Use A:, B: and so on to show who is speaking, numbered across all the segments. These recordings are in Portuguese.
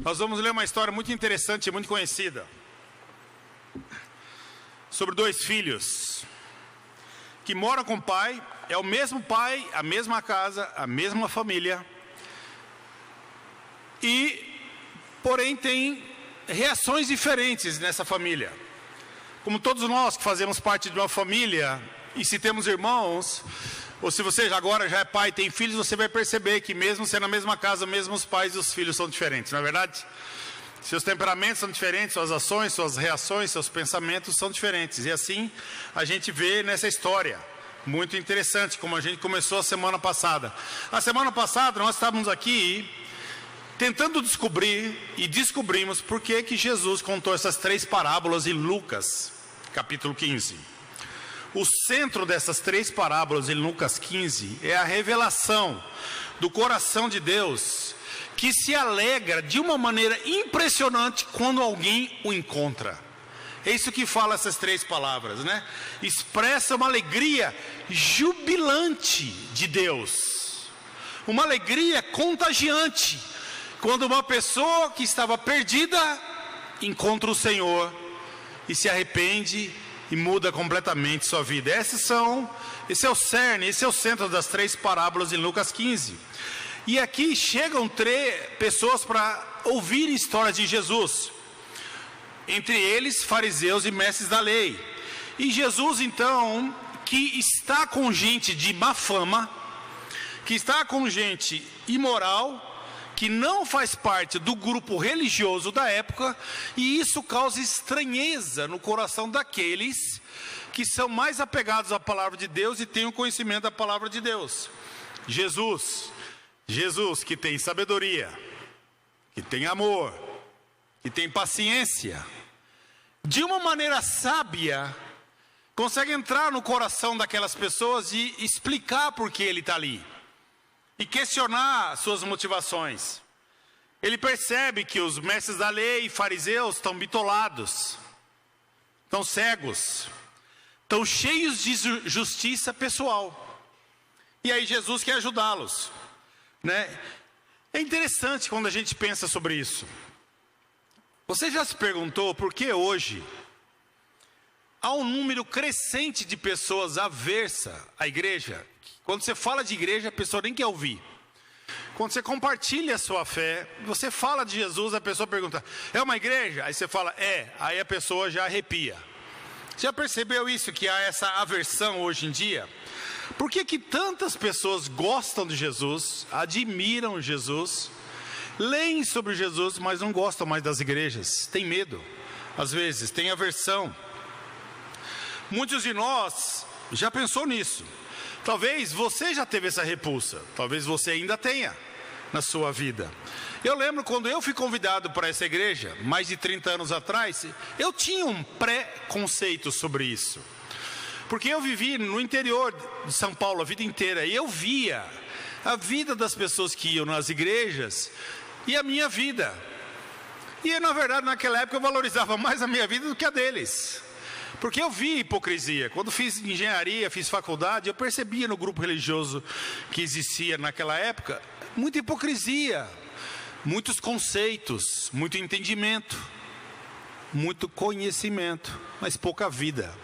A: Nós vamos ler uma história muito interessante e muito conhecida sobre dois filhos que moram com o pai, é o mesmo pai, a mesma casa, a mesma família, porém tem reações diferentes nessa família. Como todos nós que fazemos parte de uma família, e se temos irmãos, ou se você agora já é pai e tem filhos, você vai perceber que mesmo sendo a mesma casa, mesmo os pais e os filhos são diferentes, não é verdade? Seus temperamentos são diferentes, suas ações, suas reações, seus pensamentos são diferentes. E assim a gente vê nessa história, muito interessante, como a gente começou a semana passada. A semana passada nós estávamos aqui tentando descobrir, e descobrimos por que Jesus contou essas 3 parábolas em Lucas, capítulo 15. O centro dessas 3 parábolas em Lucas 15 é a revelação do coração de Deus, que se alegra de uma maneira impressionante quando alguém o encontra. É isso que fala essas 3 palavras, né? Expressa uma alegria jubilante de Deus, uma alegria contagiante, quando uma pessoa que estava perdida encontra o Senhor e se arrepende e muda completamente sua vida. Esse é o cerne, esse é o centro das 3 parábolas em Lucas 15. E aqui chegam 3 pessoas para ouvir histórias de Jesus, entre eles fariseus e mestres da lei. E Jesus então, que está com gente de má fama, que está com gente imoral, que não faz parte do grupo religioso da época, e isso causa estranheza no coração daqueles que são mais apegados à palavra de Deus e têm o conhecimento da palavra de Deus. Jesus que tem sabedoria, que tem amor, que tem paciência, de uma maneira sábia, consegue entrar no coração daquelas pessoas e explicar por que ele está ali, e questionar suas motivações. Ele percebe que os mestres da lei e fariseus estão bitolados, estão cegos, estão cheios de justiça pessoal. E aí Jesus quer ajudá-los, né? É interessante quando a gente pensa sobre isso. Você já se perguntou por que hoje há um número crescente de pessoas aversas à igreja? Quando você fala de igreja, a pessoa nem quer ouvir. Quando você compartilha a sua fé, você fala de Jesus, a pessoa pergunta: é uma igreja? Aí você fala: é. Aí a pessoa já arrepia. Já percebeu isso, que há essa aversão hoje em dia? Por que tantas pessoas gostam de Jesus, admiram Jesus, leem sobre Jesus, mas não gostam mais das igrejas? Tem medo, às vezes, tem aversão. Muitos de nós já pensou nisso. Talvez você já teve essa repulsa, talvez você ainda tenha na sua vida. Eu lembro quando eu fui convidado para essa igreja, mais de 30 anos atrás, eu tinha um pré-conceito sobre isso. Porque eu vivi no interior de São Paulo a vida inteira, e eu via a vida das pessoas que iam nas igrejas e a minha vida. E na verdade naquela época eu valorizava mais a minha vida do que a deles. Porque eu vi hipocrisia. Quando fiz engenharia, fiz faculdade, eu percebia no grupo religioso que existia naquela época muita hipocrisia, muitos conceitos, muito entendimento, muito conhecimento, mas pouca vida.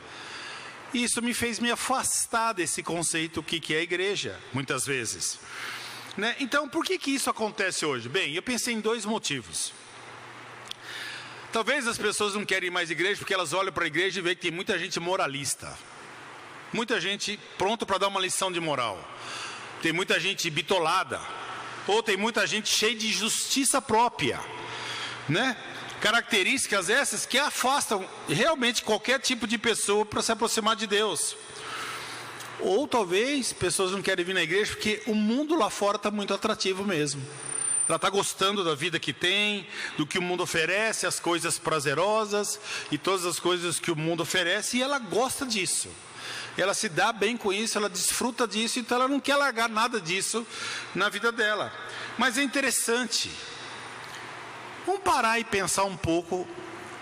A: E isso me fez me afastar desse conceito, o que é a igreja, muitas vezes, né? Então, por que isso acontece hoje? Bem, eu pensei em 2 motivos. Talvez as pessoas não querem ir mais igreja porque elas olham para a igreja e veem que tem muita gente moralista, muita gente pronta para dar uma lição de moral, tem muita gente bitolada, ou tem muita gente cheia de justiça própria, né? Características essas que afastam realmente qualquer tipo de pessoa para se aproximar de Deus. Ou talvez pessoas não querem vir na igreja porque o mundo lá fora está muito atrativo mesmo. Ela está gostando da vida que tem, do que o mundo oferece, as coisas prazerosas e todas as coisas que o mundo oferece, e ela gosta disso. Ela se dá bem com isso, ela desfruta disso, então ela não quer largar nada disso na vida dela. Mas é interessante. Vamos parar e pensar um pouco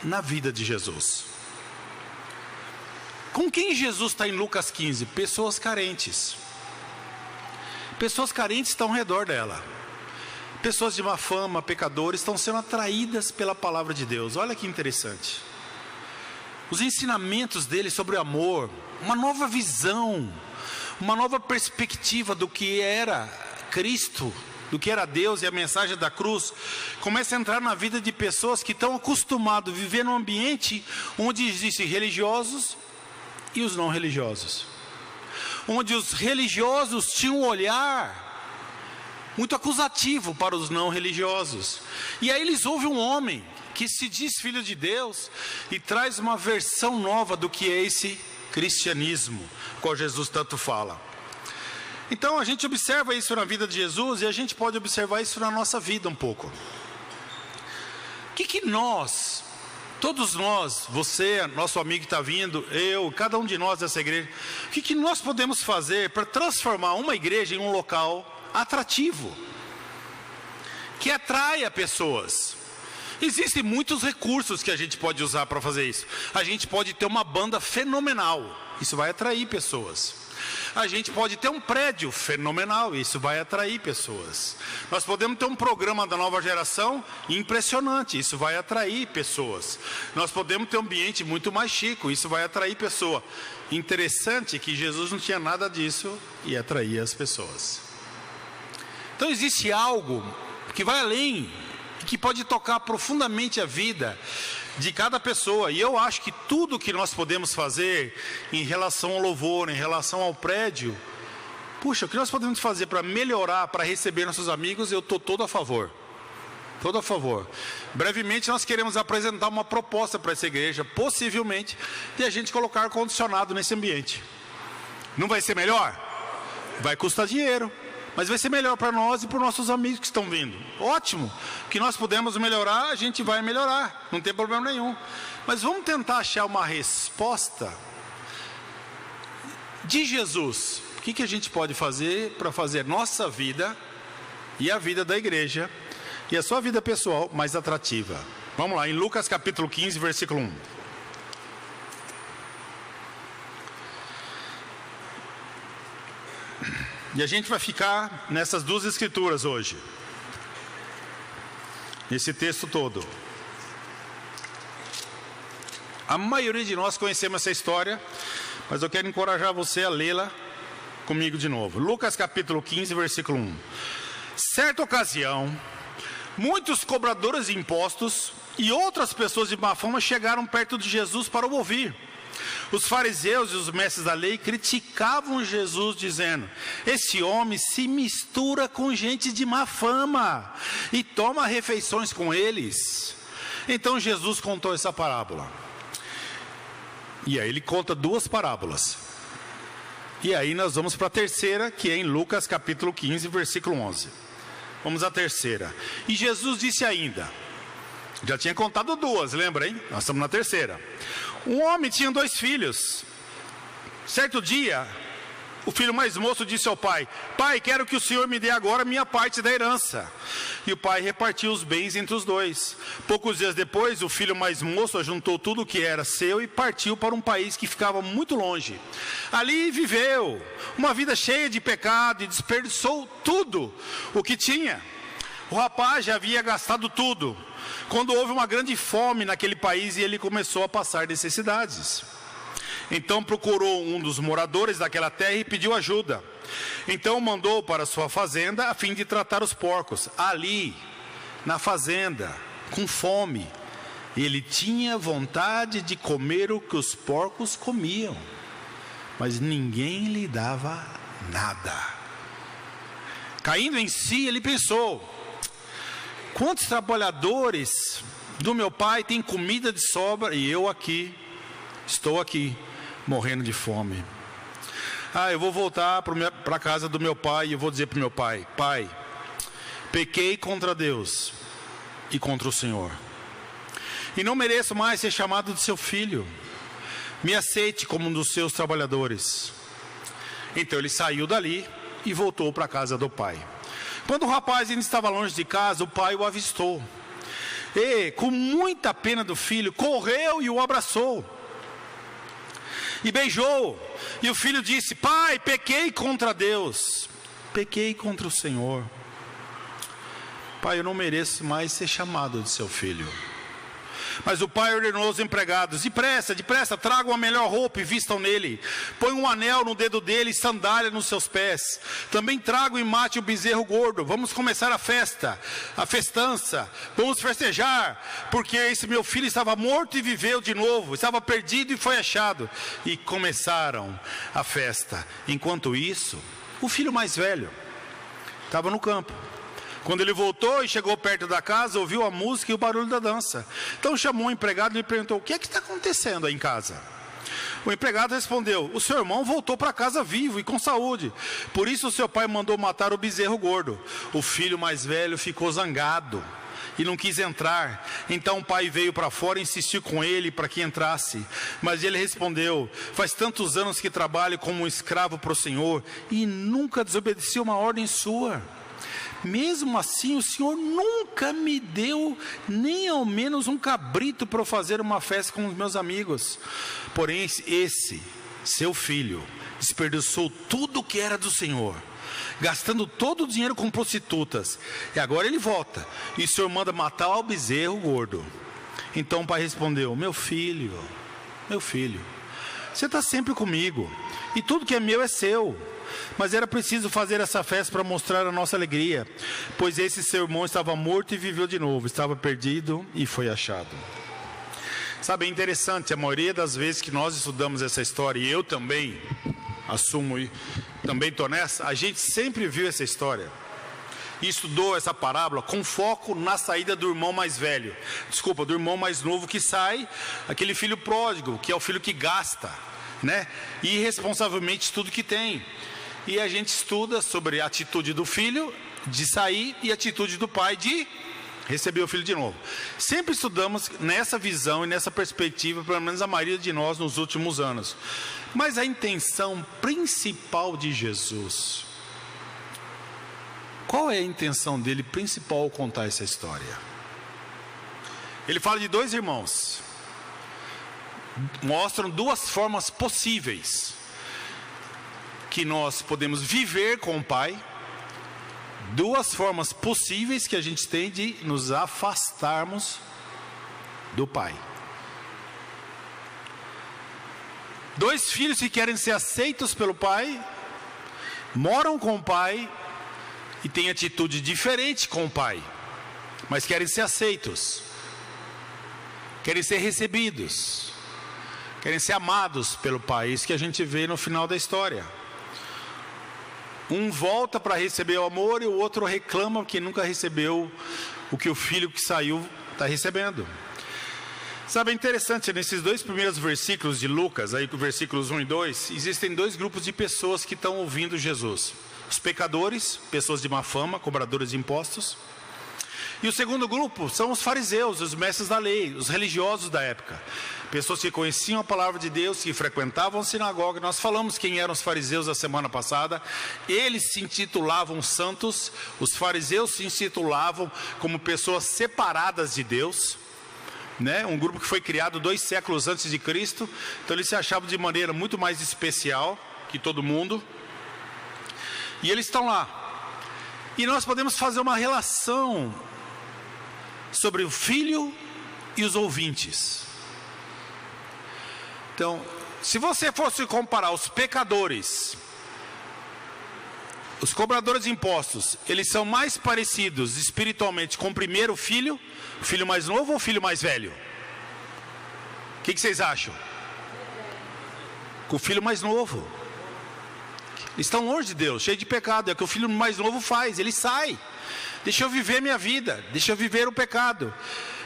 A: na vida de Jesus. Com quem Jesus está em Lucas 15? Pessoas carentes. Pessoas carentes estão ao redor dela. pessoas de má fama, pecadores, estão sendo atraídas pela palavra de Deus. Olha que interessante. Os ensinamentos dele sobre o amor, uma nova visão, uma nova perspectiva do que era Cristo, do que era Deus e a mensagem da cruz, começa a entrar na vida de pessoas que estão acostumadas a viver num ambiente onde existem religiosos e os não religiosos. Onde os religiosos tinham um olhar muito acusativo para os não religiosos. E aí eles ouvem um homem que se diz filho de Deus e traz uma versão nova do que é esse cristianismo, qual Jesus tanto fala. Então a gente observa isso na vida de Jesus e a gente pode observar isso na nossa vida um pouco. O que nós, todos nós, você, nosso amigo que está vindo, eu, cada um de nós dessa igreja, o que nós podemos fazer para transformar uma igreja em um local atrativo, que atraia pessoas? Existem muitos recursos que a gente pode usar para fazer isso. A gente pode ter uma banda fenomenal, isso vai atrair pessoas. A gente pode ter um prédio fenomenal, isso vai atrair pessoas. Nós podemos ter um programa da nova geração impressionante, isso vai atrair pessoas. Nós podemos ter um ambiente muito mais chique, isso vai atrair pessoa. Interessante que Jesus não tinha nada disso e atraía as pessoas. Então existe algo que vai além, que pode tocar profundamente a vida de cada pessoa. E eu acho que tudo que nós podemos fazer em relação ao louvor, em relação ao prédio, puxa, o que nós podemos fazer para melhorar, para receber nossos amigos, eu estou todo a favor. Todo a favor. Brevemente nós queremos apresentar uma proposta para essa igreja, possivelmente, de a gente colocar ar-condicionado nesse ambiente. Não vai ser melhor? Vai custar dinheiro, mas vai ser melhor para nós e para os nossos amigos que estão vindo. Ótimo, que nós podemos melhorar, a gente vai melhorar, não tem problema nenhum. Mas vamos tentar achar uma resposta de Jesus. O que a gente pode fazer para fazer nossa vida e a vida da igreja e a sua vida pessoal mais atrativa? Vamos lá, em Lucas capítulo 15, versículo 1. E a gente vai ficar nessas duas escrituras hoje, nesse texto todo. A maioria de nós conhecemos essa história, mas eu quero encorajar você a lê-la comigo de novo. Lucas capítulo 15, versículo 1. Certa ocasião, muitos cobradores de impostos e outras pessoas de má fama chegaram perto de Jesus para o ouvir. Os fariseus e os mestres da lei criticavam Jesus, dizendo: esse homem se mistura com gente de má fama e toma refeições com eles. Então Jesus contou essa parábola. E aí ele conta duas parábolas. E aí nós vamos para a terceira, que é em Lucas capítulo 15, versículo 11. Vamos à terceira. E Jesus disse ainda, já tinha contado duas, lembra, hein? Nós estamos na terceira. Um homem tinha 2 filhos. Certo dia, o filho mais moço disse ao pai: pai, quero que o senhor me dê agora minha parte da herança. E o pai repartiu os bens entre os 2. Poucos dias depois, o filho mais moço ajuntou tudo o que era seu e partiu para um país que ficava muito longe. Ali viveu uma vida cheia de pecado e desperdiçou tudo o que tinha. O rapaz já havia gastado tudo, quando houve uma grande fome naquele país e ele começou a passar necessidades. Então procurou um dos moradores daquela terra e pediu ajuda. Então mandou para sua fazenda a fim de tratar os porcos. Ali, na fazenda, com fome, ele tinha vontade de comer o que os porcos comiam, mas ninguém lhe dava nada. Caindo em si, ele pensou: quantos trabalhadores do meu pai têm comida de sobra e eu estou aqui, morrendo de fome. Eu vou voltar para a casa do meu pai e eu vou dizer para o meu pai: pai, pequei contra Deus e contra o Senhor, e não mereço mais ser chamado de seu filho. Me aceite como um dos seus trabalhadores. Então ele saiu dali e voltou para a casa do pai. Quando o rapaz ainda estava longe de casa, o pai o avistou. E, com muita pena do filho, correu e o abraçou. E beijou. E o filho disse: pai, pequei contra Deus, pequei contra o Senhor. pai, eu não mereço mais ser chamado de seu filho. Mas o pai ordenou aos empregados: depressa, depressa, tragam a melhor roupa e vistam nele. Põe um anel no dedo dele e sandália nos seus pés. Também tragam e mate o bezerro gordo. Vamos começar a festa, a festança. Vamos festejar, porque esse meu filho estava morto e viveu de novo. Estava perdido e foi achado. E começaram a festa. Enquanto isso, o filho mais velho estava no campo. Quando ele voltou e chegou perto da casa, ouviu a música e o barulho da dança. Então chamou o empregado e lhe perguntou: o que é que está acontecendo aí em casa? O empregado respondeu: o seu irmão voltou para casa vivo e com saúde. Por isso o seu pai mandou matar o bezerro gordo. O filho mais velho ficou zangado e não quis entrar. Então o pai veio para fora e insistiu com ele para que entrasse. Mas ele respondeu: faz tantos anos que trabalho como um escravo para o Senhor e nunca desobedeci uma ordem sua. Mesmo assim, o Senhor nunca me deu nem ao menos um cabrito para eu fazer uma festa com os meus amigos. Porém, esse, seu filho, desperdiçou tudo que era do Senhor, gastando todo o dinheiro com prostitutas. E agora ele volta, e o Senhor manda matar o bezerro gordo. Então o pai respondeu: meu filho, você está sempre comigo, e tudo que é meu é seu. Mas era preciso fazer essa festa para mostrar a nossa alegria, pois esse seu irmão estava morto e viveu de novo, estava perdido e foi achado. Sabe, é interessante, a maioria das vezes que nós estudamos essa história, e eu também assumo e também estou nessa, a gente sempre viu essa história e estudou essa parábola com foco na saída do irmão mais velho, do irmão mais novo que sai, aquele filho pródigo, que é o filho que gasta, né? Irresponsavelmente tudo que tem. E a gente estuda sobre a atitude do filho de sair e a atitude do pai de receber o filho de novo. Sempre estudamos nessa visão e nessa perspectiva, pelo menos a maioria de nós nos últimos anos. Mas a intenção principal de Jesus, qual é a intenção dele principal ao contar essa história? Ele fala de dois irmãos, mostram duas formas possíveis que nós podemos viver com o pai, duas formas possíveis que a gente tem de nos afastarmos do pai. Dois filhos que querem ser aceitos pelo pai, moram com o pai e têm atitude diferente com o pai, mas querem ser aceitos, querem ser recebidos, querem ser amados pelo pai. Isso que a gente vê no final da história. Um volta para receber o amor e o outro reclama que nunca recebeu o que o filho que saiu está recebendo. Sabe, é interessante, nesses dois primeiros versículos de Lucas, aí versículos 1 e 2, existem dois grupos de pessoas que estão ouvindo Jesus. Os pecadores, pessoas de má fama, cobradores de impostos. E o segundo grupo são os fariseus, os mestres da lei, os religiosos da época. Pessoas que conheciam a palavra de Deus, que frequentavam a sinagoga. Nós falamos quem eram os fariseus a semana passada. Eles se intitulavam santos. Os fariseus se intitulavam como pessoas separadas de Deus, né? Um grupo que foi criado 2 séculos antes de Cristo. Então eles se achavam de maneira muito mais especial que todo mundo. E eles estão lá. E nós podemos fazer uma relação sobre o filho e os ouvintes. Então, se você fosse comparar os pecadores, os cobradores de impostos, eles são mais parecidos espiritualmente com o primeiro filho, o filho mais novo ou o filho mais velho? O que vocês acham? Com o filho mais novo. Eles estão longe de Deus, cheio de pecado. É o que o filho mais novo faz, ele sai. Deixa eu viver minha vida, deixa eu viver o pecado.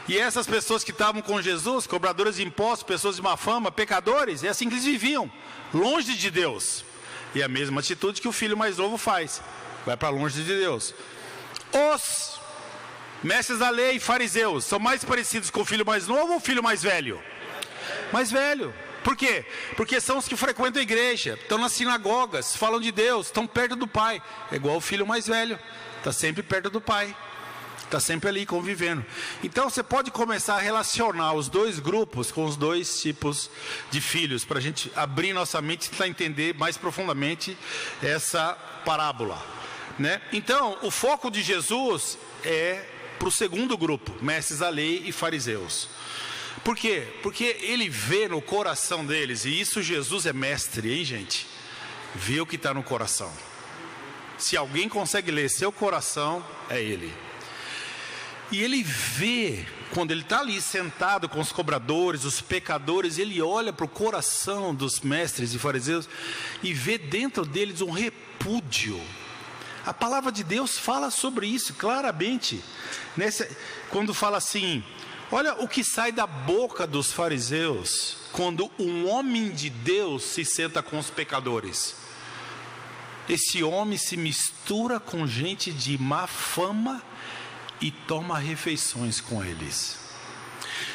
A: E essas pessoas que estavam com Jesus, cobradores de impostos, pessoas de má fama, pecadores, é assim que eles viviam, longe de Deus. E a mesma atitude que o filho mais novo faz, vai para longe de Deus. Os mestres da lei, fariseus, são mais parecidos com o filho mais novo ou o filho mais velho? Mais velho. Por quê? Porque são os que frequentam a igreja, estão nas sinagogas, falam de Deus, estão perto do pai. É igual o filho mais velho, está sempre perto do pai, está sempre ali convivendo. Então você pode começar a relacionar os dois grupos com os dois tipos de filhos, para a gente abrir nossa mente e tentar entender mais profundamente essa parábola. né? Então, o foco de Jesus é para o segundo grupo, mestres da lei e fariseus. Por quê? Porque ele vê no coração deles, e isso Jesus é mestre, hein, gente? Vê o que está no coração. Se alguém consegue ler seu coração, é ele. E ele vê, quando ele está ali sentado com os cobradores, os pecadores, ele olha para o coração dos mestres e fariseus e vê dentro deles um repúdio. A palavra de Deus fala sobre isso claramente. Quando fala assim, olha o que sai da boca dos fariseus quando um homem de Deus se senta com os pecadores. Esse homem se mistura com gente de má fama e toma refeições com eles.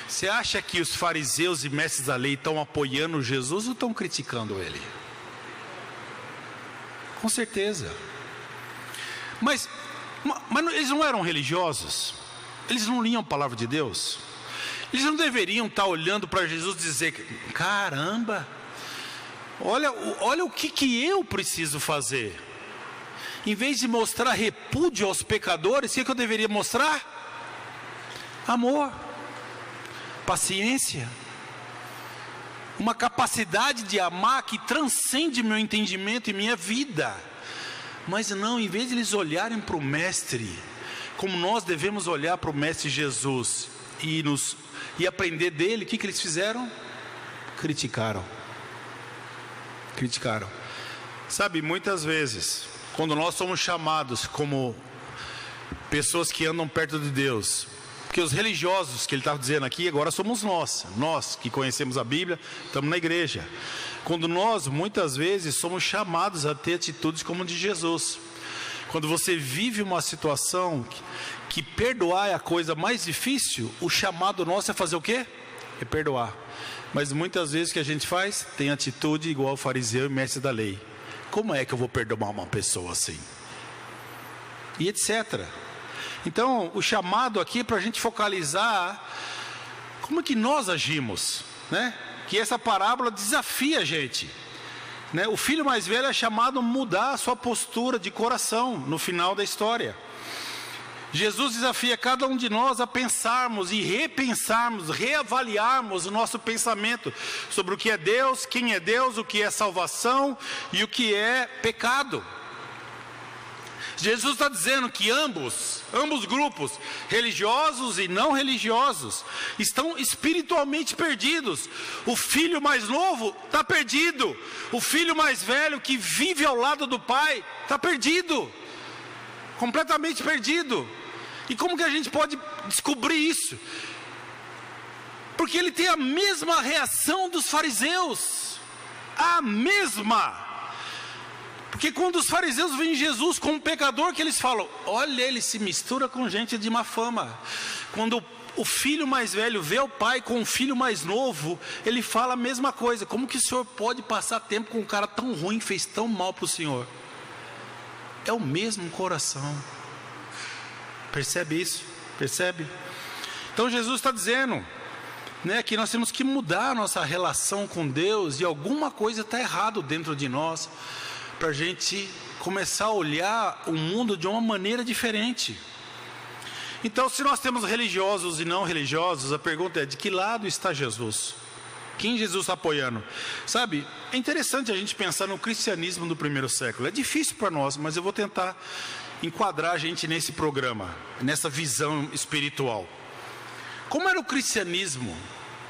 A: Você acha que os fariseus e mestres da lei estão apoiando Jesus ou estão criticando ele? Com certeza. Mas eles não eram religiosos? Eles não liam a palavra de Deus? Eles não deveriam estar olhando para Jesus e dizer: caramba, olha o que eu preciso fazer. Em vez de mostrar repúdio aos pecadores, o que eu deveria mostrar? Amor, paciência, uma capacidade de amar que transcende meu entendimento e minha vida. Mas não, em vez de eles olharem para o mestre, como nós devemos olhar para o mestre Jesus e aprender dele, o que eles fizeram? Criticaram. Sabe, muitas vezes, quando nós somos chamados como pessoas que andam perto de Deus, porque os religiosos que ele está dizendo aqui, agora somos nós que conhecemos a Bíblia, estamos na igreja. Quando nós, muitas vezes, somos chamados a ter atitudes como a de Jesus. Quando você vive uma situação que perdoar é a coisa mais difícil, o chamado nosso é fazer o quê? É perdoar. Mas muitas vezes o que a gente faz, tem atitude igual ao fariseu e mestre da lei. Como é que eu vou perdoar uma pessoa assim? E etc. Então, o chamado aqui é para a gente focalizar como que nós agimos, né? Que essa parábola desafia a gente, né? O filho mais velho é chamado a mudar a sua postura de coração no final da história. Jesus desafia cada um de nós a pensarmos e repensarmos, reavaliarmos o nosso pensamento sobre o que é Deus, quem é Deus, o que é salvação e o que é pecado. Jesus está dizendo que ambos grupos, religiosos e não religiosos, estão espiritualmente perdidos. O filho mais novo está perdido. O filho mais velho que vive ao lado do pai está perdido. Completamente perdido. E como que a gente pode descobrir isso? Porque ele tem a mesma reação dos fariseus. A mesma. Porque quando os fariseus veem Jesus como um pecador, que eles falam: olha, ele se mistura com gente de má fama. Quando o filho mais velho vê o pai com o filho mais novo, ele fala a mesma coisa. Como que o senhor pode passar tempo com um cara tão ruim, que fez tão mal para o senhor? É o mesmo coração. Percebe isso? Percebe? Então Jesus está dizendo, né, que nós temos que mudar a nossa relação com Deus, e alguma coisa está errado dentro de nós, para a gente começar a olhar o mundo de uma maneira diferente. Então, se nós temos religiosos e não religiosos, a pergunta é: de que lado está Jesus? Quem Jesus está apoiando? Sabe, é interessante a gente pensar no cristianismo do primeiro século. É difícil para nós, mas eu vou tentar enquadrar a gente nesse programa, nessa visão espiritual. Como era o cristianismo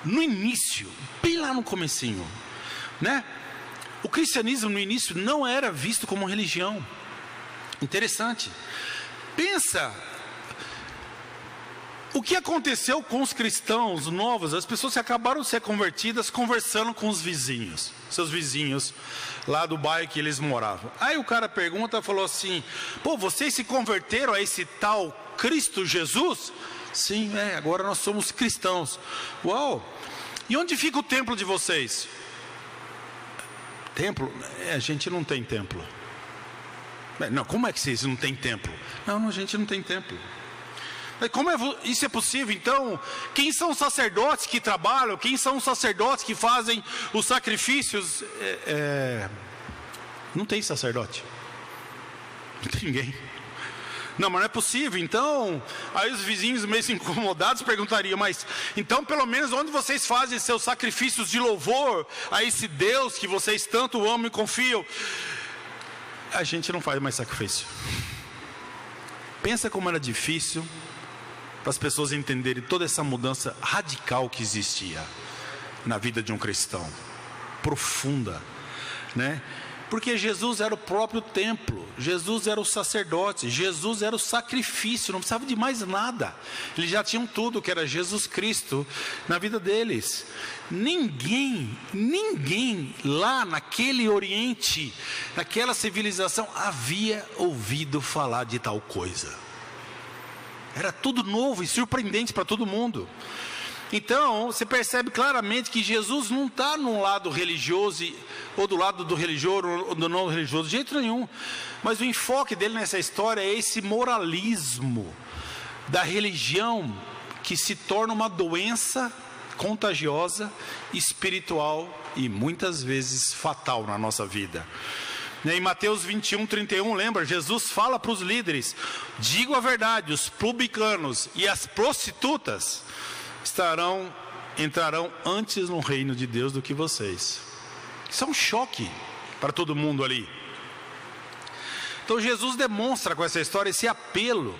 A: no início, bem lá no comecinho, né? O cristianismo no início não era visto como religião. Interessante. Pensa o que aconteceu com os cristãos novos, as pessoas que acabaram de ser convertidas, conversando com os vizinhos, seus vizinhos lá do bairro que eles moravam. Aí o cara falou assim: pô, vocês se converteram a esse tal Cristo Jesus? Sim, agora nós somos cristãos. Uau! E onde fica o templo de vocês? Templo? A gente não tem templo. Não, como é que vocês não têm templo? Não, a gente não tem templo. Como isso é possível? Então, quem são os sacerdotes que trabalham? Quem são os sacerdotes que fazem os sacrifícios? Não tem sacerdote. Não tem ninguém. Não, mas não é possível. Então, aí os vizinhos meio incomodados perguntariam, mas então pelo menos onde vocês fazem seus sacrifícios de louvor a esse Deus que vocês tanto amam e confiam? A gente não faz mais sacrifício. Pensa como era difícil para as pessoas entenderem toda essa mudança radical que existia na vida de um cristão, profunda, né? Porque Jesus era o próprio templo, Jesus era o sacerdote, Jesus era o sacrifício, não precisava de mais nada. Eles já tinham tudo, que era Jesus Cristo na vida deles. Ninguém lá naquele Oriente, naquela civilização, havia ouvido falar de tal coisa. Era tudo novo e surpreendente para todo mundo. Então, você percebe claramente que Jesus não está no lado religioso, ou do lado do religioso, ou do não religioso, de jeito nenhum. Mas o enfoque dele nessa história é esse moralismo da religião que se torna uma doença contagiosa, espiritual e muitas vezes fatal na nossa vida. Em Mateus 21:31, lembra? Jesus fala para os líderes: digo a verdade, os publicanos e as prostitutas entrarão antes no reino de Deus do que vocês. Isso é um choque para todo mundo ali. Então Jesus demonstra com essa história esse apelo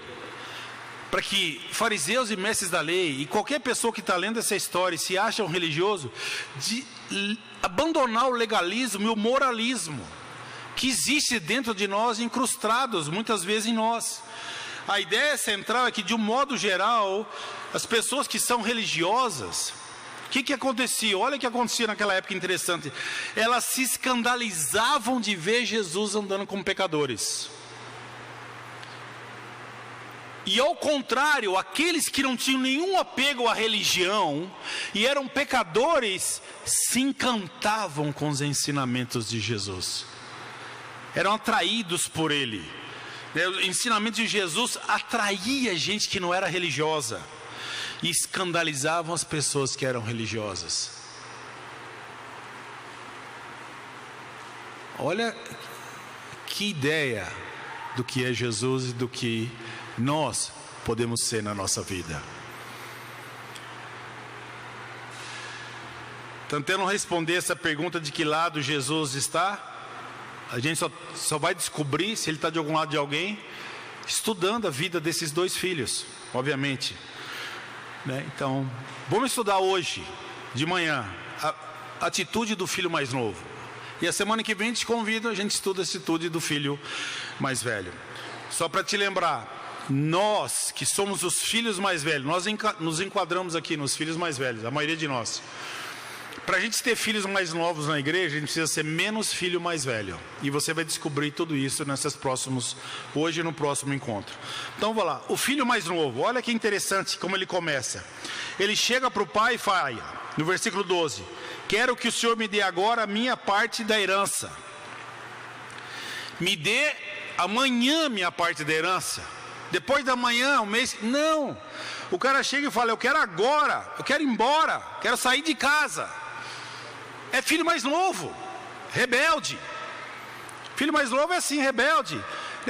A: para que fariseus e mestres da lei e qualquer pessoa que está lendo essa história e se acha um religioso, de abandonar o legalismo e o moralismo que existe dentro de nós, incrustados muitas vezes em nós. A ideia central é que, de um modo geral, as pessoas que são religiosas, o que acontecia? Olha o que acontecia naquela época interessante. Elas se escandalizavam de ver Jesus andando com pecadores. E ao contrário, aqueles que não tinham nenhum apego à religião e eram pecadores, se encantavam com os ensinamentos de Jesus. Eram atraídos por ele. O ensinamento de Jesus atraía gente que não era religiosa e escandalizavam as pessoas que eram religiosas. Olha que ideia do que é Jesus e do que nós podemos ser na nossa vida. Tentando responder essa pergunta de que lado Jesus está, a gente só vai descobrir se ele está de algum lado de alguém estudando a vida desses dois filhos, obviamente, né? Então, vamos estudar hoje, de manhã, a atitude do filho mais novo. E a semana que vem te convido, a gente estuda a atitude do filho mais velho. Só para te lembrar, nós que somos os filhos mais velhos, nós nos enquadramos aqui nos filhos mais velhos, a maioria de nós. Para a gente ter filhos mais novos na igreja, a gente precisa ser menos filho mais velho. E você vai descobrir tudo isso hoje no próximo encontro. Então vamos lá, o filho mais novo, olha que interessante como ele começa. Ele chega para o pai e fala, no versículo 12: quero que o Senhor me dê agora a minha parte da herança. Me dê amanhã a minha parte da herança. Depois da manhã, um mês. Não, o cara chega e fala, eu quero agora, eu quero ir embora, quero sair de casa. É filho mais novo, rebelde. Filho mais novo é assim, rebelde.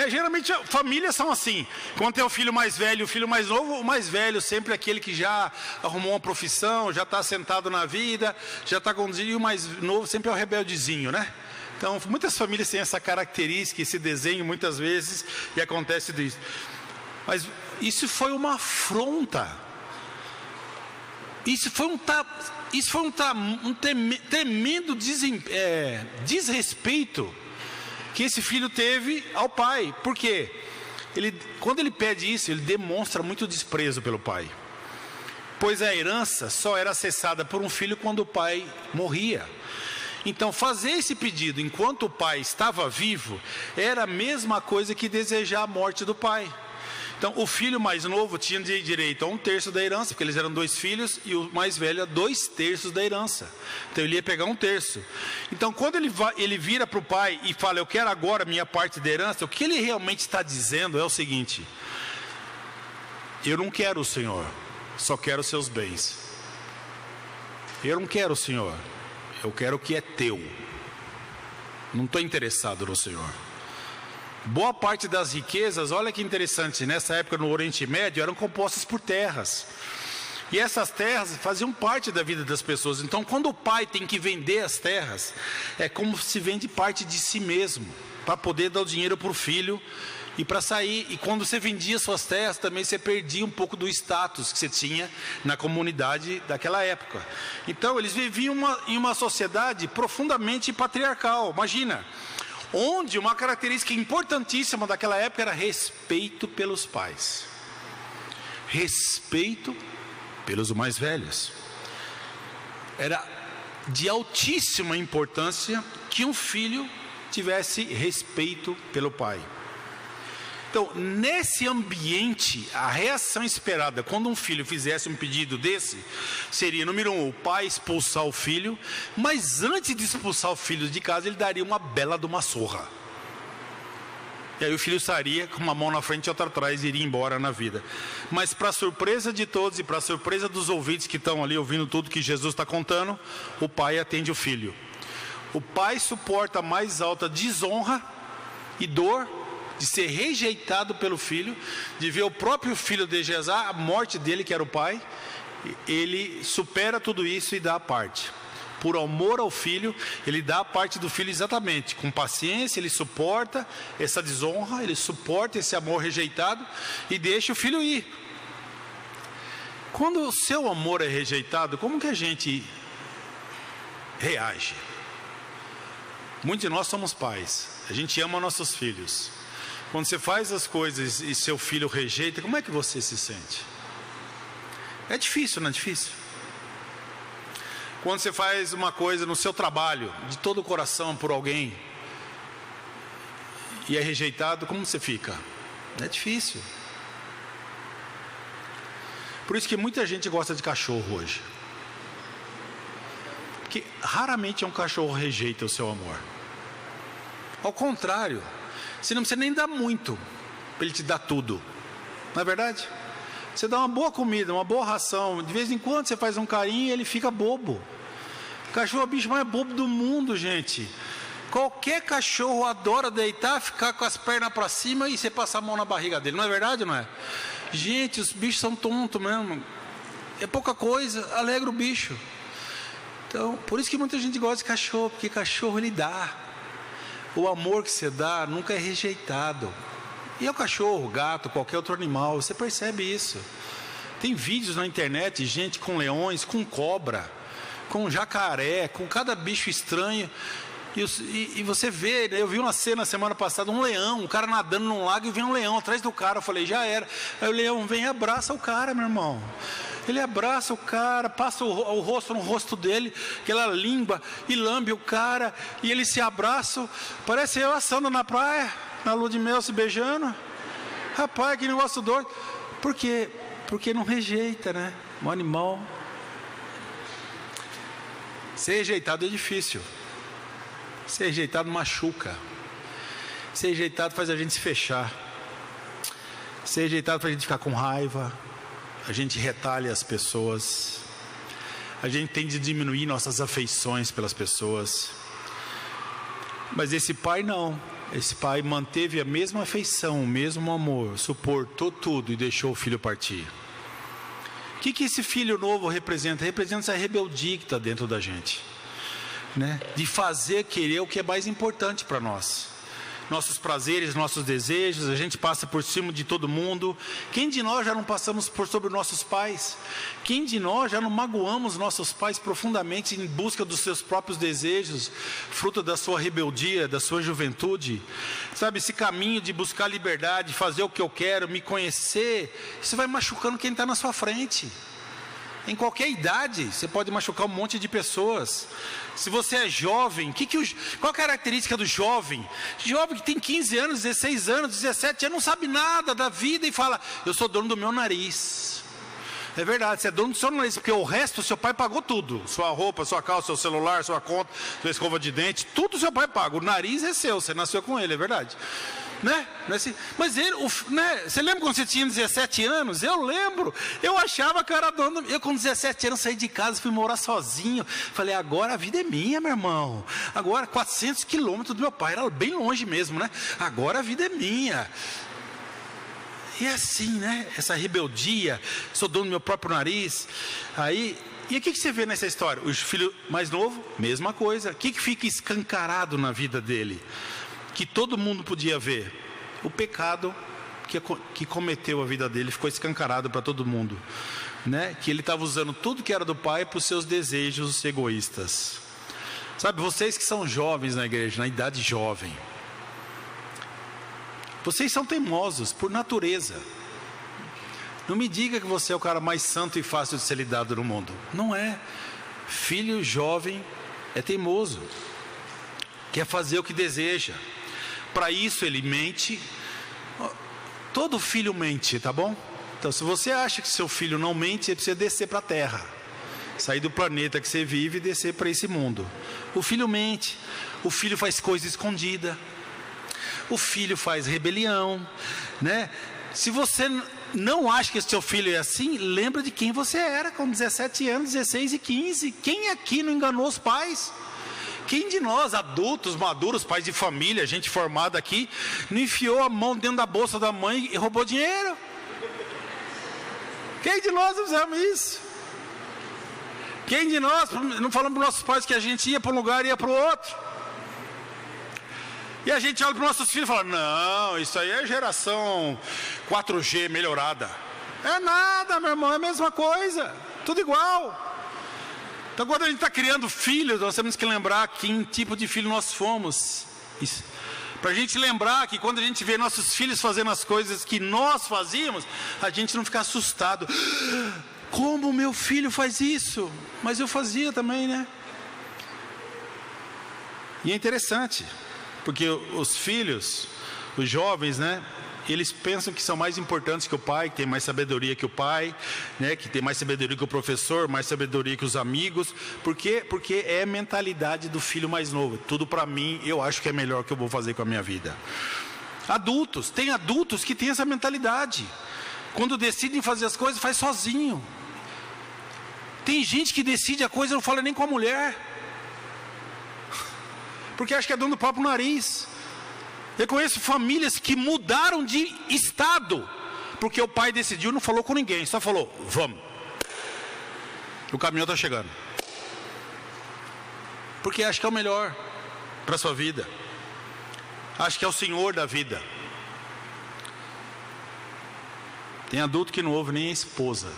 A: Geralmente famílias são assim. Quando tem o filho mais velho e o filho mais novo, o mais velho sempre é aquele que já arrumou uma profissão, já está sentado na vida, já está conduzindo, e o mais novo sempre é o rebeldezinho, né? Então muitas famílias têm essa característica, esse desenho muitas vezes, e acontece isso. Mas isso foi uma afronta. Isso foi um tremendo desrespeito que esse filho teve ao pai. Por quê? Quando ele pede isso, ele demonstra muito desprezo pelo pai. Pois a herança só era acessada por um filho quando o pai morria. Então fazer esse pedido enquanto o pai estava vivo era a mesma coisa que desejar a morte do pai. Então o filho mais novo tinha direito a 1/3 da herança, porque eles eram 2 filhos, e o mais velho a 2/3 da herança. Então ele ia pegar 1/3. Então quando ele vira para o pai e fala, eu quero agora a minha parte da herança, o que ele realmente está dizendo é o seguinte: eu não quero o Senhor, só quero os seus bens. Eu não quero o Senhor, eu quero o que é teu. Não estou interessado no Senhor. Boa parte das riquezas, olha que interessante, nessa época no Oriente Médio, eram compostas por terras. E essas terras faziam parte da vida das pessoas. Então, quando o pai tem que vender as terras, é como se vende parte de si mesmo, para poder dar o dinheiro para o filho e para sair. E quando você vendia suas terras, também você perdia um pouco do status que você tinha na comunidade daquela época. Então, eles viviam em uma sociedade profundamente patriarcal. Imagina, onde uma característica importantíssima daquela época era respeito pelos pais. Respeito pelos mais velhos. Era de altíssima importância que um filho tivesse respeito pelo pai. Então, nesse ambiente, a reação esperada quando um filho fizesse um pedido desse seria, número 1, o pai expulsar o filho, mas antes de expulsar o filho de casa, ele daria uma bela de uma surra. E aí o filho sairia com uma mão na frente e outra atrás e iria embora na vida. Mas para surpresa de todos e para surpresa dos ouvintes que estão ali ouvindo tudo que Jesus está contando, o pai atende o filho. O pai suporta a mais alta desonra e dor de ser rejeitado pelo filho, de ver o próprio filho desejar a morte dele, que era o pai. Ele supera tudo isso e dá a parte. Por amor ao filho, ele dá a parte do filho exatamente, com paciência, ele suporta essa desonra, ele suporta esse amor rejeitado e deixa o filho ir. Quando o seu amor é rejeitado, como que a gente reage? Muitos de nós somos pais, a gente ama nossos filhos. Quando você faz as coisas e seu filho rejeita, como é que você se sente? É difícil, não é difícil? Quando você faz uma coisa no seu trabalho, de todo o coração por alguém, e é rejeitado, como você fica? É difícil. Por isso que muita gente gosta de cachorro hoje. Porque raramente um cachorro rejeita o seu amor. Ao contrário, você não precisa nem dar muito para ele te dar tudo. Não é verdade? Você dá uma boa comida, uma boa ração, de vez em quando você faz um carinho e ele fica bobo. O cachorro é o bicho mais bobo do mundo, gente. Qualquer cachorro adora deitar, ficar com as pernas para cima e você passar a mão na barriga dele. Não é verdade, não é? Gente, os bichos são tontos mesmo. É pouca coisa, alegra o bicho. Então, por isso que muita gente gosta de cachorro, porque cachorro ele dá. O amor que você dá nunca é rejeitado. E é o cachorro, o gato, qualquer outro animal, você percebe isso. Tem vídeos na internet de gente com leões, com cobra, com jacaré, com cada bicho estranho. E você vê, eu vi uma cena semana passada, um leão, um cara nadando num lago e vem um leão atrás do cara. Eu falei, já era. Aí o leão vem e abraça o cara, meu irmão. Ele abraça o cara, passa o rosto no rosto dele, aquela língua, e lambe o cara, e eles se abraçam. Parece eu assando na praia, na lua de mel, se beijando. Rapaz, que negócio doido. Por quê? Porque não rejeita, né? Um animal. Ser rejeitado é difícil. Ser rejeitado machuca. Ser rejeitado faz a gente se fechar. Ser rejeitado faz a gente ficar com raiva. A gente retalha as pessoas. A gente tende a diminuir nossas afeições pelas pessoas. Mas esse pai não. Esse pai manteve a mesma afeição, o mesmo amor, suportou tudo e deixou o filho partir. O que esse filho novo representa? Representa essa rebeldia que está dentro da gente, né? De fazer, querer o que é mais importante para nós. Nossos prazeres, nossos desejos, a gente passa por cima de todo mundo. Quem de nós já não passamos por sobre nossos pais? Quem de nós já não magoamos nossos pais profundamente em busca dos seus próprios desejos, fruto da sua rebeldia, da sua juventude? Sabe, esse caminho de buscar liberdade, fazer o que eu quero, me conhecer, isso vai machucando quem está na sua frente. Em qualquer idade, você pode machucar um monte de pessoas. Se você é jovem, qual a característica do jovem? Jovem que tem 15 anos, 16 anos, 17 anos, não sabe nada da vida e fala, eu sou dono do meu nariz. É verdade, você é dono do seu nariz, porque o resto, seu pai pagou tudo. Sua roupa, sua calça, seu celular, sua conta, sua escova de dente, tudo seu pai paga. O nariz é seu, você nasceu com ele, é verdade. né? Mas ele, né? Você lembra quando você tinha 17 anos? Eu lembro. Eu achava que eu era dono. Eu com 17 anos saí de casa, fui morar sozinho. Falei, agora a vida é minha, meu irmão. Agora 400 quilômetros do meu pai, era bem longe mesmo, né? Agora a vida é minha. E é assim, né? Essa rebeldia, sou dono do meu próprio nariz. Aí, e o que você vê nessa história? O filho mais novo, mesma coisa. O que fica escancarado na vida dele? Que todo mundo podia ver. O pecado que cometeu a vida dele ficou escancarado para todo mundo, né? Que ele estava usando tudo que era do pai para os seus desejos egoístas. Sabe, vocês que são jovens na igreja, na idade jovem, vocês são teimosos por natureza. Não me diga que você é o cara mais santo e fácil de ser lidado no mundo. Não é. Filho jovem é teimoso, quer fazer o que deseja. Para isso ele mente. Todo filho mente, tá bom? Então, se você acha que seu filho não mente, você precisa descer para a terra, sair do planeta que você vive e descer para esse mundo. O filho mente. O filho faz coisa escondida. O filho faz rebelião, né? Se você não acha que seu filho é assim, lembra de quem você era com 17 anos, 16 e 15. Quem aqui não enganou os pais? Quem de nós, adultos, maduros, pais de família, gente formada aqui, não enfiou a mão dentro da bolsa da mãe e roubou dinheiro? Quem de nós fizemos isso? Quem de nós não falamos para os nossos pais que a gente ia para um lugar e ia para o outro? E a gente olha para os nossos filhos e fala, não, isso aí é geração 4G melhorada. É nada, meu irmão, é a mesma coisa, tudo igual. Então, quando a gente está criando filhos, nós temos que lembrar que tipo de filho nós fomos. Para a gente lembrar que quando a gente vê nossos filhos fazendo as coisas que nós fazíamos, a gente não ficar assustado. Como meu filho faz isso? Mas eu fazia também, né? E é interessante, porque os filhos, os jovens, né? Eles pensam que são mais importantes que o pai, que tem mais sabedoria que o pai, né? Que tem mais sabedoria que o professor, mais sabedoria que os amigos. Por quê? Porque é a mentalidade do filho mais novo. Tudo para mim, eu acho que é melhor que eu vou fazer com a minha vida. Adultos, tem adultos que têm essa mentalidade. Quando decidem fazer as coisas, faz sozinho. Tem gente que decide a coisa e não fala nem com a mulher, porque acha que é dono do próprio nariz. Eu conheço famílias que mudaram de estado, porque o pai decidiu, não falou com ninguém, só falou, vamos. O caminhão está chegando. Porque acha que é o melhor para a sua vida. Acha que é o senhor da vida. Tem adulto que não ouve nem a esposa.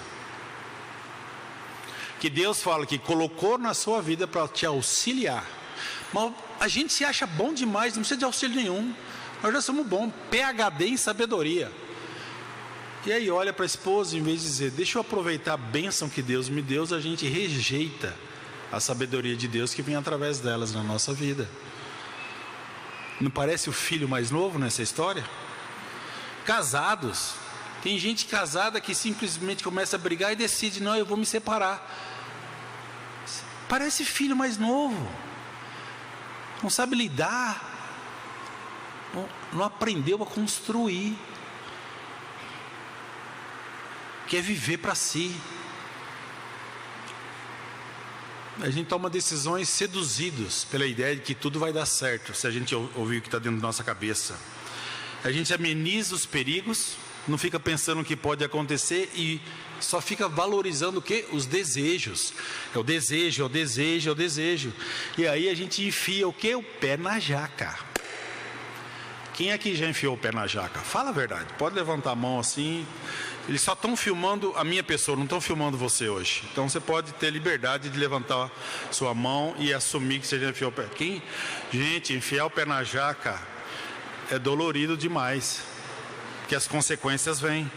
A: Que Deus fala que colocou na sua vida para te auxiliar. Mas a gente se acha bom demais, não precisa de auxílio nenhum. Nós já somos bons, PhD em sabedoria. E aí olha para a esposa, em vez de dizer, deixa eu aproveitar a bênção que Deus me deu, a gente rejeita a sabedoria de Deus que vem através delas na nossa vida. Não parece o filho mais novo nessa história? Casados, tem gente casada que simplesmente começa a brigar e decide, não, eu vou me separar. Parece filho mais novo. Não sabe lidar, não aprendeu a construir, quer viver para si. A gente toma decisões seduzidos pela ideia de que tudo vai dar certo, se a gente ouvir o que está dentro da nossa cabeça. A gente ameniza os perigos, não fica pensando o que pode acontecer e só fica valorizando o quê? Os desejos. É o desejo, é o desejo, é o desejo. E aí a gente enfia o quê? O pé na jaca. Quem aqui já enfiou o pé na jaca? Fala a verdade, pode levantar a mão assim. Eles só estão filmando a minha pessoa, não estão filmando você hoje. Então você pode ter liberdade de levantar sua mão e assumir que você já enfiou o pé. Gente, enfiar o pé na jaca é dolorido demais, porque as consequências vêm.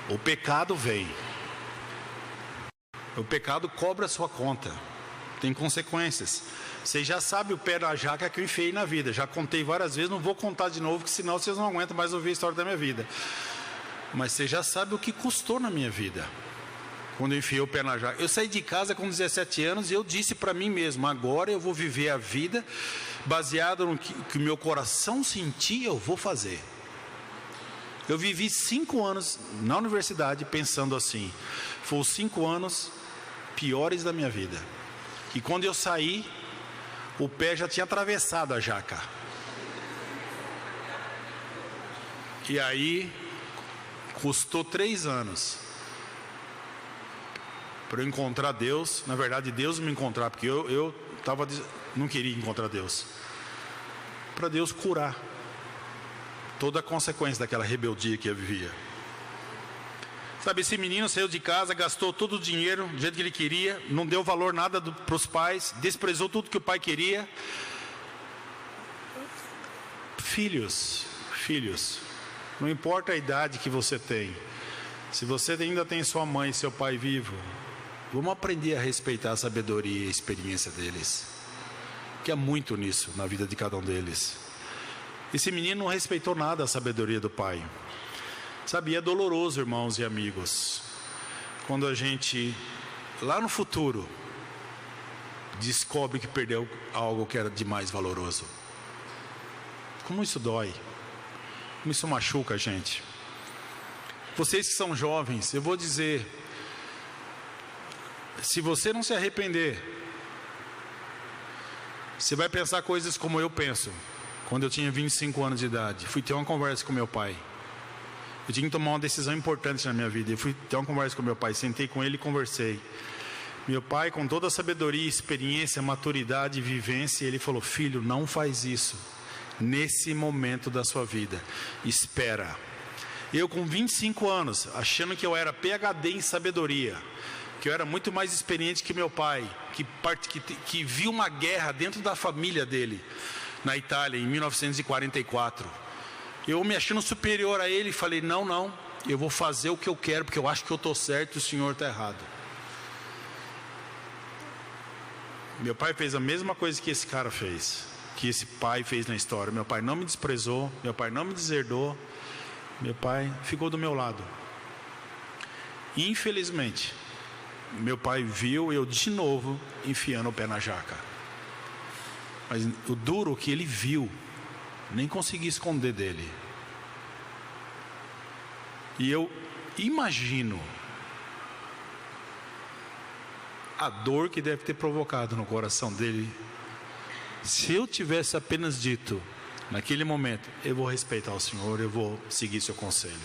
A: O pecado vem. O pecado cobra a sua conta. Tem consequências. Você já sabe o pé na jaca que eu enfiei na vida. Já contei várias vezes, não vou contar de novo, porque senão vocês não aguentam mais ouvir a história da minha vida. Mas você já sabe o que custou na minha vida. quando eu enfiei o pé na jaca. Eu saí de casa com 17 anos e eu disse para mim mesmo: agora eu vou viver a vida baseado no que o meu coração sentia, eu vou fazer. Eu vivi 5 anos na universidade pensando assim. Foram os 5 anos piores da minha vida. E quando eu saí, o pé já tinha atravessado a jaca. E aí, custou 3 anos para eu encontrar Deus. Na verdade, Deus me encontrar, porque eu não queria encontrar Deus. Para Deus curar toda a consequência daquela rebeldia que eu vivia. Sabe, esse menino saiu de casa, gastou todo o dinheiro do jeito que ele queria, não deu valor nada para os pais, desprezou tudo que o pai queria. Filhos, não importa a idade que você tem, se você ainda tem sua mãe e seu pai vivo, vamos aprender a respeitar a sabedoria e a experiência deles, que há muito nisso na vida de cada um deles. Esse menino não respeitou nada a sabedoria do pai. Sabe, é doloroso, irmãos e amigos, quando a gente, lá no futuro, descobre que perdeu algo que era de mais valoroso. Como isso dói, como isso machuca a gente. Vocês que são jovens, eu vou dizer, se você não se arrepender, você vai pensar coisas como eu penso. Quando eu tinha 25 anos de idade, fui ter uma conversa com meu pai. Eu tinha que tomar uma decisão importante na minha vida. Eu fui ter uma conversa com meu pai, sentei com ele e conversei. Meu pai, com toda a sabedoria, experiência, maturidade e vivência, ele falou: filho, não faz isso nesse momento da sua vida. Espera. Eu com 25 anos, achando que eu era PhD em sabedoria, que eu era muito mais experiente que meu pai, que viu uma guerra dentro da família dele, na Itália, em 1944. Eu me achando superior a ele, falei: não, eu vou fazer o que eu quero, porque eu acho que eu estou certo e o senhor está errado. Meu pai fez a mesma coisa que esse cara fez, que esse pai fez na história. Meu pai não me desprezou, meu pai não me deserdou, meu pai ficou do meu lado. Infelizmente, meu pai viu eu de novo enfiando o pé na jaca. Mas o duro que ele viu, nem consegui esconder dele. E eu imagino a dor que deve ter provocado no coração dele, se eu tivesse apenas dito, naquele momento: eu vou respeitar o senhor, eu vou seguir seu conselho.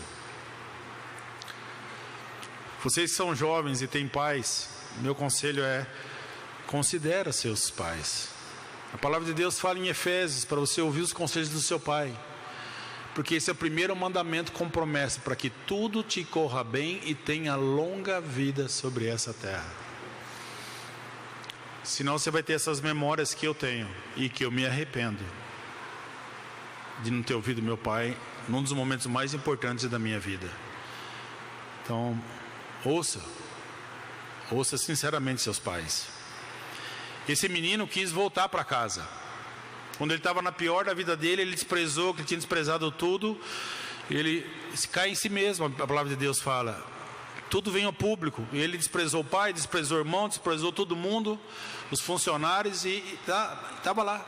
A: Vocês são jovens e têm pais, meu conselho é: considera seus pais. A palavra de Deus fala em Efésios para você ouvir os conselhos do seu pai, porque esse é o primeiro mandamento com promessa, para que tudo te corra bem e tenha longa vida sobre essa terra. Senão você vai ter essas memórias que eu tenho e que eu me arrependo de não ter ouvido meu pai num dos momentos mais importantes da minha vida. Então, ouça sinceramente seus pais. Esse menino quis voltar para casa. Quando ele estava na pior da vida dele, ele desprezou, que ele tinha desprezado tudo. Ele se cai em si mesmo, a palavra de Deus fala. Tudo vem ao público. Ele desprezou o pai, desprezou o irmão, desprezou todo mundo, os funcionários, e estava lá.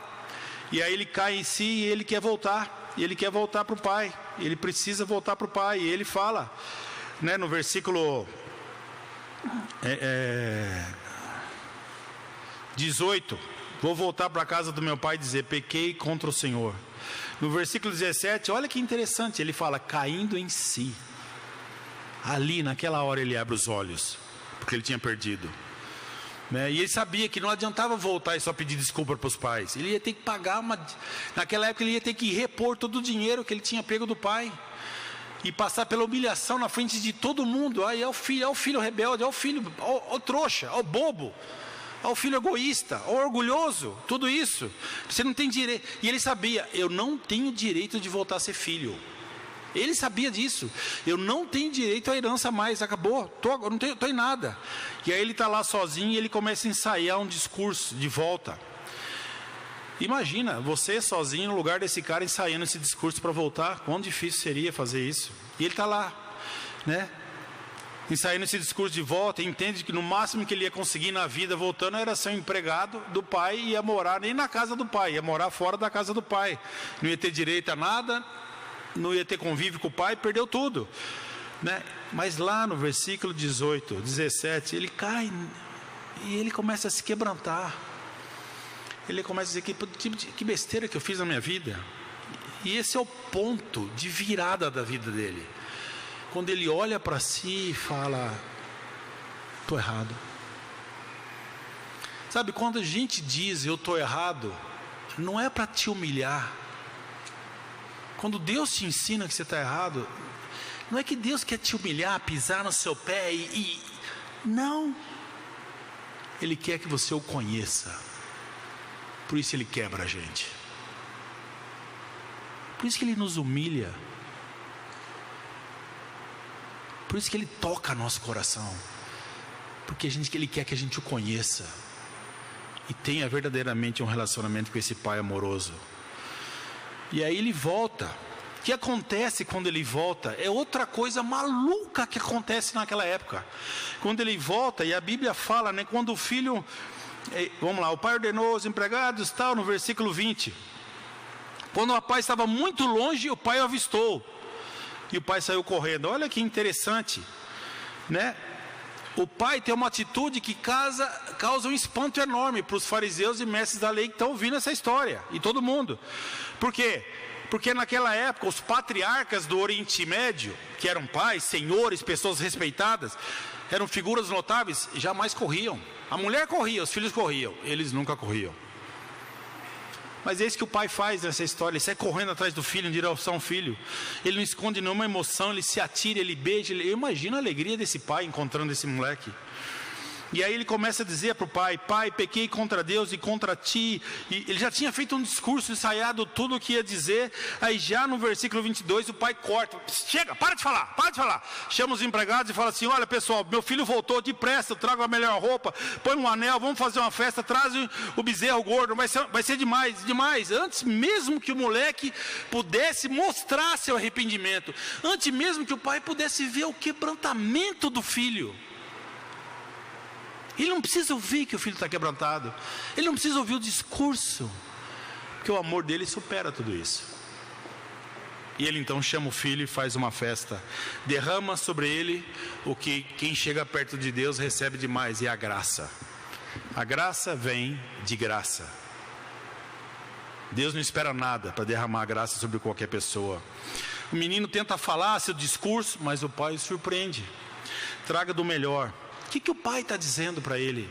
A: E aí ele cai em si e ele quer voltar. E ele quer voltar para o pai. Ele precisa voltar para o pai. E ele fala, né, no versículo 18, vou voltar para a casa do meu pai e dizer: pequei contra o Senhor. No versículo 17, olha que interessante, ele fala: caindo em si. Ali naquela hora ele abre os olhos, porque ele tinha perdido, né? E ele sabia que não adiantava voltar e só pedir desculpa para os pais. Ele ia ter que pagar naquela época ele ia ter que repor todo o dinheiro que ele tinha pego do pai, e passar pela humilhação na frente de todo mundo. Aí é o filho rebelde, é o filho, o trouxa, é o bobo, ao filho egoísta, ao orgulhoso, tudo isso. Você não tem direito. E ele sabia: eu não tenho direito de voltar a ser filho. Ele sabia disso. Eu não tenho direito à herança mais, acabou, eu não estou em nada. E aí ele está lá sozinho e ele começa a ensaiar um discurso de volta. Imagina, você sozinho no lugar desse cara ensaiando esse discurso para voltar. Quão difícil seria fazer isso. E ele está lá, né? em sair nesse discurso de volta, entende que no máximo que ele ia conseguir na vida voltando era ser um empregado do pai e ia morar nem na casa do pai, ia morar fora da casa do pai. Não ia ter direito a nada, não ia ter convívio com o pai, perdeu tudo, né? Mas lá no versículo 18, 17, ele cai e ele começa a se quebrantar. Ele começa a dizer que besteira que eu fiz na minha vida. E esse é o ponto de virada da vida dele. Quando ele olha para si e fala: estou errado. Sabe, quando a gente diz eu estou errado, não é para te humilhar. Quando Deus te ensina que você está errado, não é que Deus quer te humilhar, pisar no seu pé não. Ele quer que você o conheça. Por isso ele quebra a gente. Por isso que ele nos humilha. Por isso que ele toca nosso coração. Porque ele quer que a gente o conheça e tenha verdadeiramente um relacionamento com esse pai amoroso. E aí ele volta. O que acontece quando ele volta é outra coisa maluca que acontece naquela época. Quando ele volta, e a Bíblia fala, né, quando o filho, vamos lá, o pai ordenou os empregados, tal, no versículo 20. Quando o rapaz estava muito longe, o pai o avistou. E o pai saiu correndo. Olha que interessante, né? O pai tem uma atitude que causa um espanto enorme para os fariseus e mestres da lei que estão ouvindo essa história. E todo mundo. Por quê? Porque naquela época os patriarcas do Oriente Médio, que eram pais, senhores, pessoas respeitadas, eram figuras notáveis, jamais corriam. A mulher corria, os filhos corriam, eles nunca corriam. Mas é isso que o pai faz nessa história. Ele sai correndo atrás do filho, em direção ao filho. Ele não esconde nenhuma emoção, ele se atira, ele beija. Eu imagino a alegria desse pai encontrando esse moleque. E aí ele começa a dizer para o pai: pai, pequei contra Deus e contra ti. E ele já tinha feito um discurso, ensaiado tudo o que ia dizer. Aí já no versículo 22 o pai corta: chega, para de falar. Chama os empregados e fala assim: olha pessoal, meu filho voltou, depressa, traga a melhor roupa, põe um anel, vamos fazer uma festa, traz o bezerro gordo, vai ser demais. Antes mesmo que o moleque pudesse mostrar seu arrependimento, antes mesmo que o pai pudesse ver o quebrantamento do filho. Ele não precisa ouvir que o filho está quebrantado. Ele não precisa ouvir o discurso. Porque o amor dele supera tudo isso. E ele então chama o filho e faz uma festa. Derrama sobre ele o que quem chega perto de Deus recebe demais. E a graça. A graça vem de graça. Deus não espera nada para derramar a graça sobre qualquer pessoa. O menino tenta falar seu discurso, mas o pai o surpreende. Traga do melhor. O que o pai está dizendo para ele?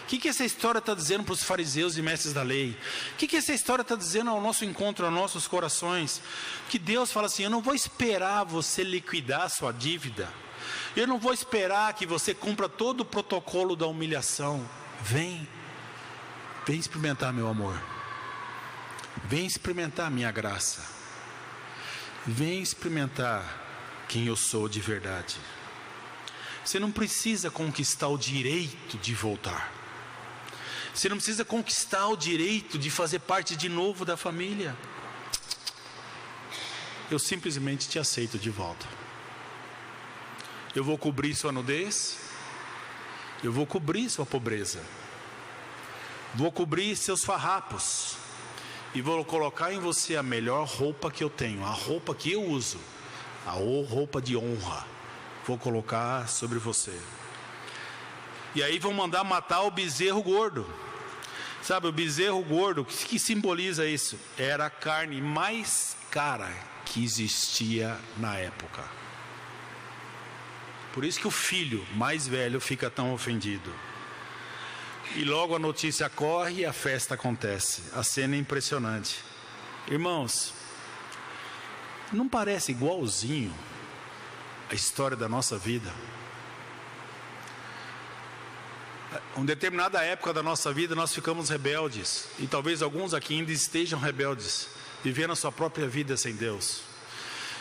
A: O que essa história está dizendo para os fariseus e mestres da lei? O que essa história está dizendo ao nosso encontro, aos nossos corações? Que Deus fala assim: eu não vou esperar você liquidar a sua dívida. Eu não vou esperar que você cumpra todo o protocolo da humilhação. Vem experimentar meu amor. Vem experimentar minha graça. Vem experimentar quem eu sou de verdade. Você não precisa conquistar o direito de voltar. Você não precisa conquistar o direito de fazer parte de novo da família. Eu simplesmente te aceito de volta. Eu vou cobrir sua nudez. Eu vou cobrir sua pobreza. Vou cobrir seus farrapos. E vou colocar em você a melhor roupa que eu tenho. A roupa que eu uso. A roupa de honra. Vou colocar sobre você. E aí vão mandar matar o bezerro gordo. Sabe, o bezerro gordo, o que simboliza isso? Era a carne mais cara que existia na época. Por isso que o filho mais velho fica tão ofendido. E logo a notícia corre e a festa acontece. A cena é impressionante. Irmãos, não parece igualzinho a história da nossa vida? Em determinada época da nossa vida nós ficamos rebeldes. E talvez alguns aqui ainda estejam rebeldes, vivendo a sua própria vida sem Deus.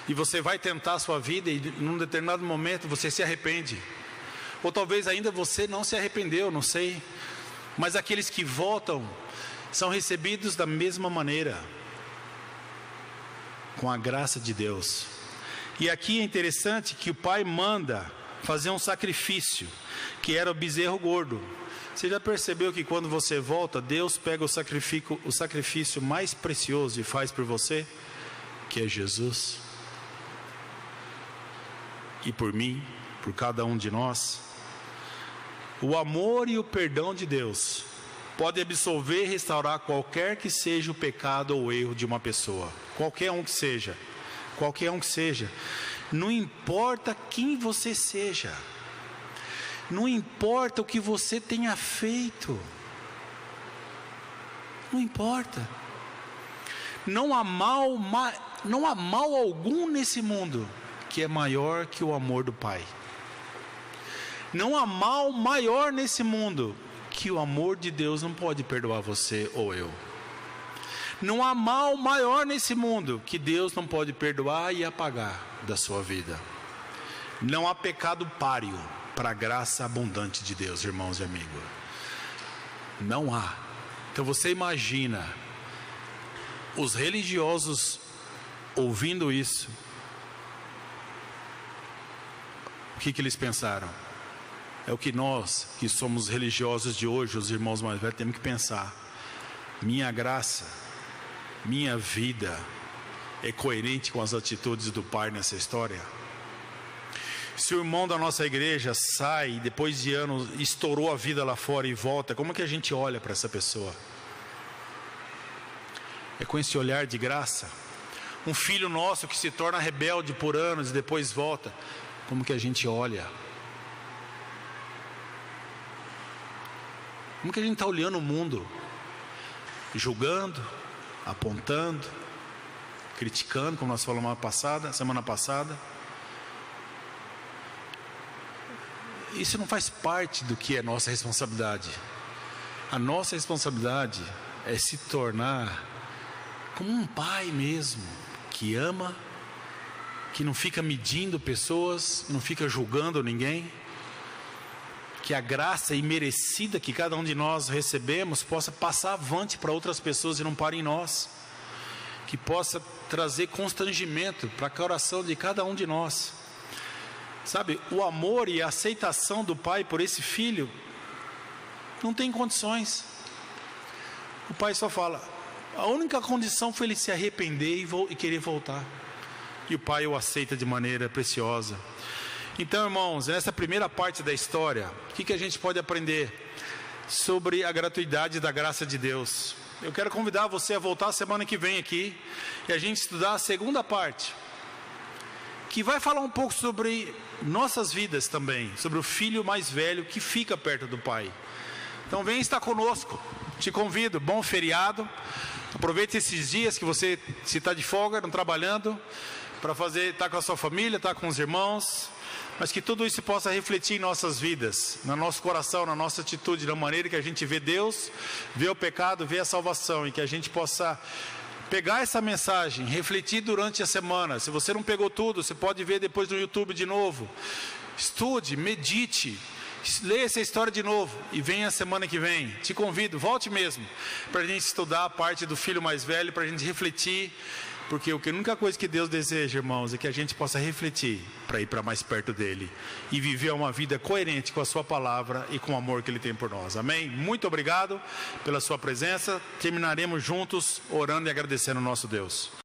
A: E você vai tentar a sua vida e num determinado momento você se arrepende. Ou talvez ainda você não se arrependeu, não sei. Mas aqueles que voltam são recebidos da mesma maneira, com a graça de Deus. E aqui é interessante que o pai manda fazer um sacrifício, que era o bezerro gordo. Você já percebeu que quando você volta, Deus pega o sacrifício mais precioso e faz por você, que é Jesus? E por mim, por cada um de nós. O amor e o perdão de Deus pode absolver e restaurar qualquer que seja o pecado ou erro de uma pessoa. Qualquer um que seja. Qualquer um que seja. Não importa quem você seja. Não importa o que você tenha feito. Não importa. Não há mal algum nesse mundo que é maior que o amor do Pai. Não há mal maior nesse mundo que o amor de Deus não pode perdoar você ou eu. Não há mal maior nesse mundo que Deus não pode perdoar e apagar da sua vida. Não há pecado páreo para a graça abundante de Deus, irmãos e amigos. Não há. Então você imagina os religiosos ouvindo isso. O que eles pensaram? É o que nós, que somos religiosos de hoje, os irmãos mais velhos, temos que pensar. Minha graça, minha vida é coerente com as atitudes do Pai nessa história? Se o irmão da nossa igreja sai e depois de anos estourou a vida lá fora e volta, como que a gente olha para essa pessoa? É com esse olhar de graça? Um filho nosso que se torna rebelde por anos e depois volta, como que a gente olha? Como que a gente está olhando o mundo? Julgando, apontando, criticando, como nós falamos semana passada. Isso não faz parte do que é nossa responsabilidade. A nossa responsabilidade é se tornar como um pai mesmo, que ama, que não fica medindo pessoas, não fica julgando ninguém. Que a graça imerecida que cada um de nós recebemos possa passar avante para outras pessoas e não pare em nós. Que possa trazer constrangimento para o coração de cada um de nós. Sabe, o amor e a aceitação do pai por esse filho não tem condições. O pai só fala, a única condição foi ele se arrepender e querer voltar. E o pai o aceita de maneira preciosa. Então, irmãos, nessa primeira parte da história, o que a gente pode aprender sobre a gratuidade da graça de Deus? Eu quero convidar você a voltar semana que vem aqui e a gente estudar a segunda parte, que vai falar um pouco sobre nossas vidas também, sobre o filho mais velho que fica perto do pai. Então vem estar conosco, te convido, bom feriado, aproveite esses dias que você, se está de folga, não trabalhando, para estar com a sua família, estar com os irmãos, mas que tudo isso possa refletir em nossas vidas, no nosso coração, na nossa atitude, na maneira que a gente vê Deus, vê o pecado, vê a salvação, e que a gente possa pegar essa mensagem, refletir durante a semana. Se você não pegou tudo, você pode ver depois no YouTube de novo. Estude, medite, leia essa história de novo e venha a semana que vem. Te convido, volte mesmo, para a gente estudar a parte do filho mais velho, para a gente refletir. Porque a única coisa que Deus deseja, irmãos, é que a gente possa refletir para ir para mais perto dEle e viver uma vida coerente com a sua palavra e com o amor que Ele tem por nós. Amém? Muito obrigado pela sua presença. Terminaremos juntos orando e agradecendo ao nosso Deus.